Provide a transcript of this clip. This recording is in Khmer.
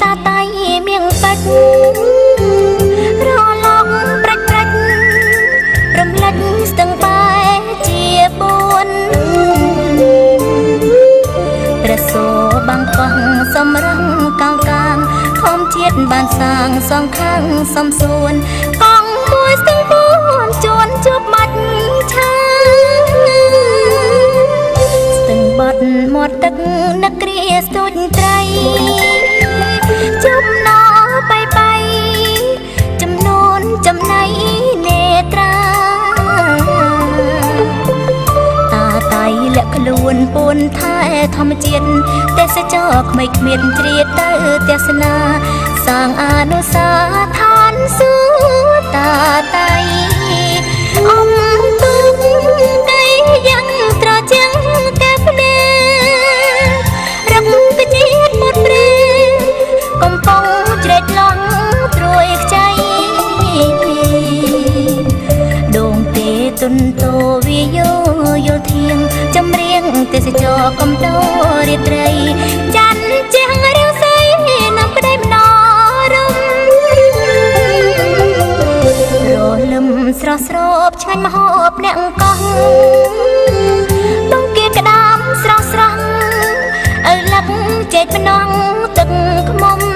តាតៃមៀងបាច់រលងប្រាច់ប្រាច់រំលេចស្ទឹងបែជាបួនព្រះសូរបាំងកោះសំរងកោងកាងធម្មជាតិបានសាងសងខាងសំសួនកងមួយស្ទឹងពួនជួនជួបមាច់ឆាស្ទឹងបត់មាត់ទឹកនឹកគ្រាស្ទូចត្រីចំណោបៃចំនួនចំណៃនេត្រាតាតៃលាក់ខ្លួនពួនថែធម្មជាតិទេសចរក្មេងគ្មានជ្រៀតទៅទេសនាសាងអនុស្សាវរីយ៍ឋានសួគ៌តាតៃអំទុកដីយ៉ាងត្រជាងតែភ្នែករឹកវិជាតិមុតព្រេកំពុងជ្រែកឡងត្រួយខ្ចីដងទេទុនតោវិយោយល់ធៀងចម្រៀងទេសចរកំដររាត្រីច័ន្ទជាងរាវសីនាំក្តីមនោរម្យរលឹមស្រស់ស្រូបឆ្ងាញ់ម្ហូបអ្នកកោះដងគៀក្តាមស្រស់ស្រស់ឪលឹកចេកភ្នំទឹកខ្មុំ